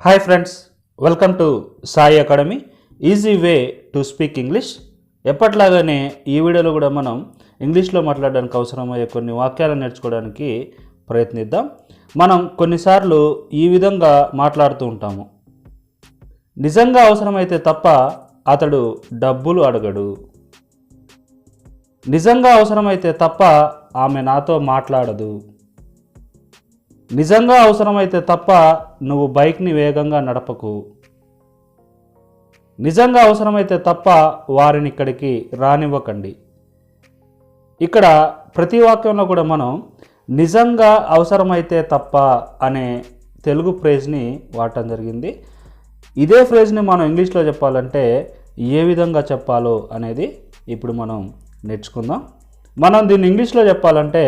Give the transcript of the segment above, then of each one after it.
Hi friends, welcome to Sai academy easy way to speak English. ఎప్పట్లాగానే ఈ వీడియోలో కూడా మనం ఇంగ్లీష్లో మాట్లాడడానికి అవసరమయ్యే కొన్ని వాక్యాలను నేర్చుకోవడానికి ప్రయత్నిద్దాం. మనం కొన్నిసార్లు ఈ విధంగా మాట్లాడుతూ ఉంటాము. నిజంగా అవసరమైతే తప్ప అతడు డబ్బులు అడగడు. నిజంగా అవసరమైతే తప్ప ఆమె నాతో మాట్లాడదు. నిజంగా అవసరమైతే తప్ప నువ్వు బైక్ని వేగంగా నడపకు. నిజంగా అవసరమైతే తప్ప వారిని ఇక్కడికి రానివ్వకండి. ఇక్కడ ప్రతి వాక్యంలో కూడా మనం నిజంగా అవసరమైతే తప్ప అనే తెలుగు ఫ్రేజ్ని వాడటం జరిగింది. ఇదే ఫ్రేజ్ని మనం ఇంగ్లీష్లో చెప్పాలంటే ఏ విధంగా చెప్పాలో అనేది ఇప్పుడు మనం నేర్చుకుందాం. మనం దీన్ని ఇంగ్లీష్లో చెప్పాలంటే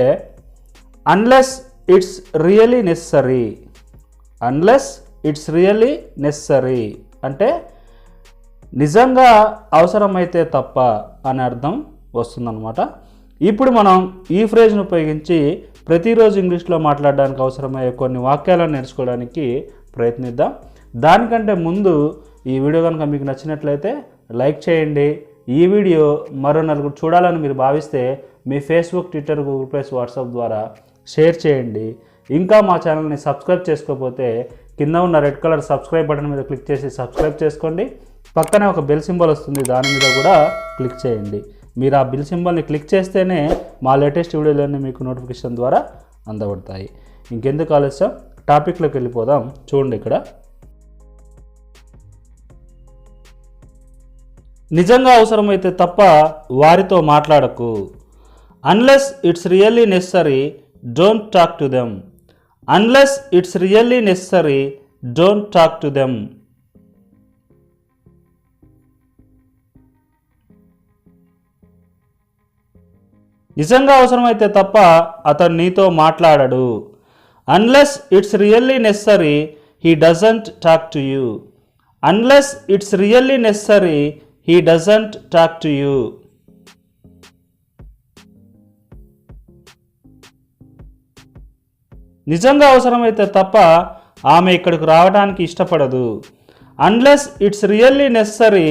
unless it's really necessary. Unless it's really necessary అంటే నిజంగా అవసరమైతే తప్ప అనే అర్థం వస్తుందన్నమాట. ఇప్పుడు మనం ఈ ఫ్రేజ్ను ఉపయోగించి ప్రతిరోజు ఇంగ్లీష్లో మాట్లాడడానికి అవసరమయ్యే కొన్ని వాక్యాలను నేర్చుకోవడానికి ప్రయత్నిద్దాం. దానికంటే ముందు ఈ వీడియో కనుక మీకు నచ్చినట్లయితే లైక్ చేయండి. ఈ వీడియో మరో నలుగురు చూడాలని మీరు భావిస్తే మీ Facebook, Twitter, Google plus, WhatsApp ద్వారా షేర్ చేయండి. ఇంకా మా ఛానల్ని సబ్స్క్రైబ్ చేసుకోకపోతే కింద ఉన్న రెడ్ కలర్ సబ్స్క్రైబ్ బటన్ మీద క్లిక్ చేసి సబ్స్క్రైబ్ చేసుకోండి. పక్కనే ఒక బెల్ సింబల్ వస్తుంది, దాని మీద కూడా క్లిక్ చేయండి. మీరు ఆ బెల్ సింబల్ని క్లిక్ చేస్తేనే మా లేటెస్ట్ వీడియోలన్నీ మీకు నోటిఫికేషన్ ద్వారా అందబడతాయి. ఇంకెందుకు ఆలస్యం, టాపిక్లోకి వెళ్ళిపోదాం. చూడండి, ఇక్కడ నిజంగా అవసరమైతే తప్ప వారితో మాట్లాడకు. Unless it's really necessary don't talk to them. Unless it's really necessary, don't talk to them. నిజంగా అవసరమైతే తప్ప అతను నీతో మాట్లాడడు. Unless it's really necessary, he doesn't talk to you. Unless it's really necessary, he doesn't talk to you. నిజంగా అవసరమైతే తప్ప ఆమె ఇక్కడికి రావడానికి ఇష్టపడదు. Unless it's really necessary,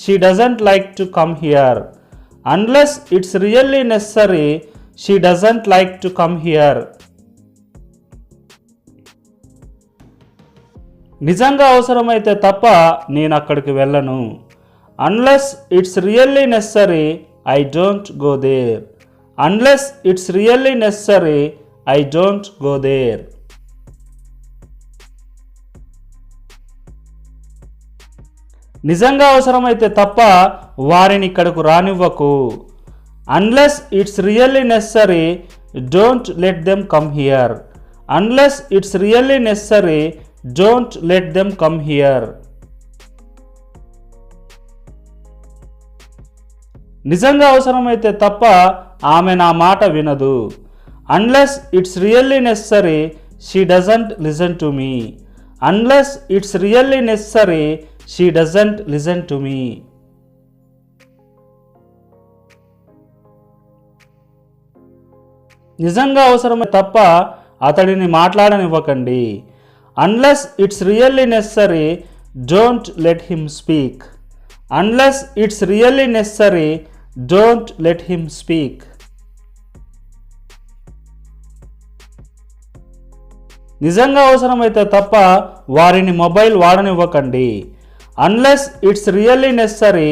she doesn't like to come here. Unless it's really necessary, she doesn't like to come here. నిజంగా అవసరమైతే తప్ప నేను అక్కడికి వెళ్ళను. Unless it's really necessary, I don't go there. Unless it's really necessary, I don't go there. నిజంగా అవసరమైతే తప్ప వారిని ఇక్కడకు రానివ్వకు. Unless it's really necessary, don't let them come here. Unless it's really necessary, don't let them come here. నిజంగా అవసరమైతే తప్ప ఆమె నా మాట వినదు. Unless it's really necessary, she doesn't listen to me. Unless it's really necessary, she doesn't listen to me. నిజంగా అవసరమే తప్ప అతడిని మాట్లాడనివ్వకండి. Unless it's really necessary, don't let him speak. Unless it's really necessary, don't let him speak. నిజంగా అవసరమైతే తప్ప వారిని mobile వాడనివ్వకండి. Unless it's really necessary,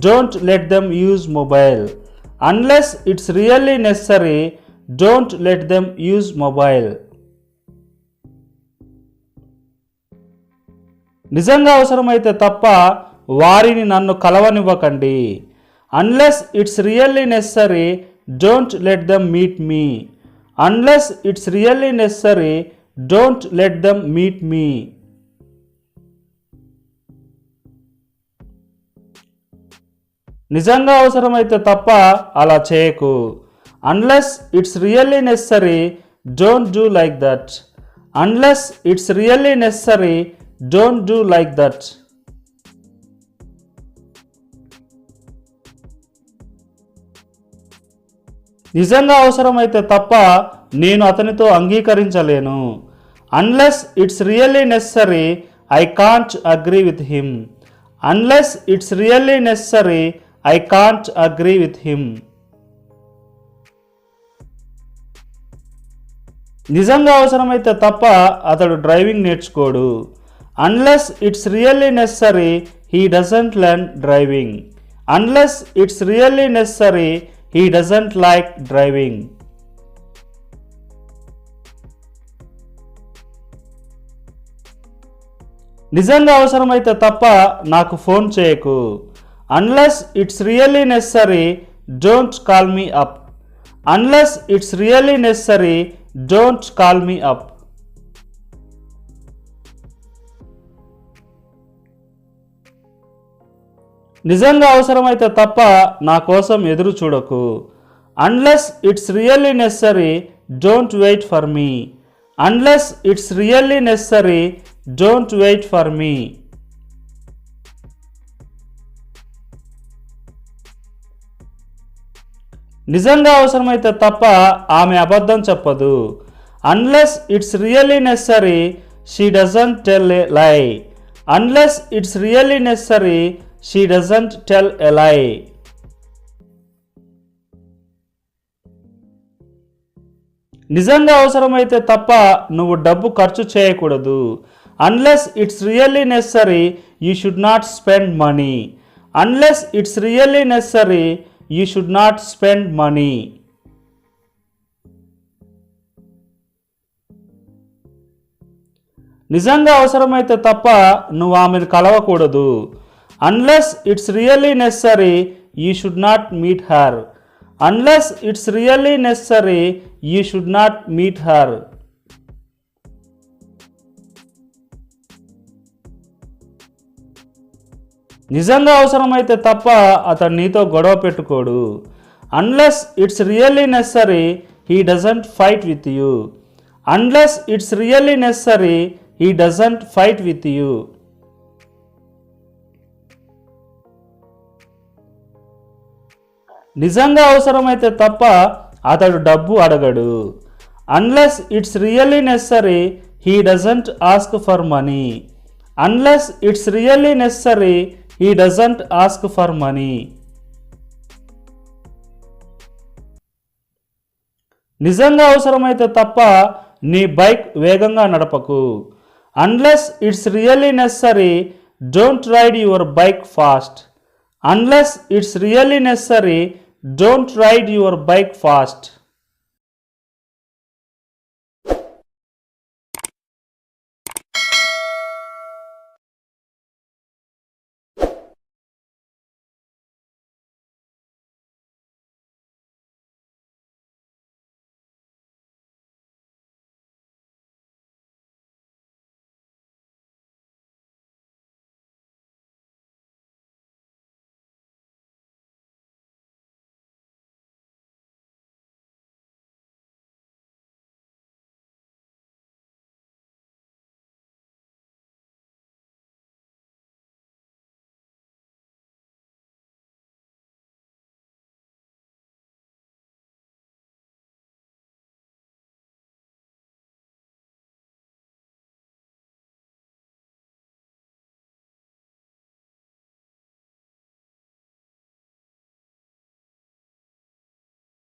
don't let them use mobile. Unless it's really necessary, don't let them use mobile. నిజంగా అవసరమైతే తప్ప వారిని నన్ను కలవనివ్వకండి. Unless it's really necessary, don't let them meet me. Unless it's really necessary, don't let them meet me. నిజంగా అవసరమైతే తప్ప అలా చేయకు. Unless it's really necessary, don't do like that. Unless it's really necessary, don't do like that. నిజంగా అవసరమైతే తప్ప నేను అతనితో అంగీకరించలేను. Unless it's really necessary, I can't agree with him. Unless it's really necessary, I can't agree with him. నిజంగా అవసరమైతే తప్ప అతడు driving నేర్చుకోడు. Unless it's really necessary, he doesn't learn driving. Unless it's really necessary, he doesn't like driving. నిజంగా అవసరమైతే తప్ప నాకు phone చేయకు. Unless it's really necessary, don't call me up. Unless it's really necessary, don't call me up. నిజంగా అవసరమైతే తప్ప నా కోసం ఎదురు చూడకు. Unless it's really necessary, don't wait for me. Unless it's really necessary, don't wait for me. నిజంగా అవసరమైతే తప్ప ఆమె అబద్ధం చెప్పదు. Unless it's really necessary, she doesn't tell a lie. Unless it's really necessary, she doesn't tell a lie. నిజంగా అవసరమైతే తప్ప నువ్వు డబ్బు ఖర్చు చేయకూడదు. Unless it's really necessary, you should not spend money. Unless it's really necessary, you should not spend money. నిజంగా అవసరమైతే తప్ప నువ్వు ఆమెను కలవకూడదు. Unless it's really necessary, you should not meet her. Unless it's really necessary, you should not meet her. నిజంగా అవసరమైతే తప్ప అతను నీతో గొడవ పెట్టుకోడు. Unless it's really necessary, he doesn't fight with you. Unless it's really necessary, he doesn't fight with you. నిజంగా అవసరమైతే తప్ప అతడు డబ్బు అడగడు. Unless it's really necessary, he doesn't ask for money. Unless it's really necessary, he doesn't ask for money. నిజంగా అవసరమైతే తప్ప నీ బైక్ వేగంగా నడపకు. Unless it's really necessary, don't ride your bike fast. Unless it's really necessary, don't ride your bike fast.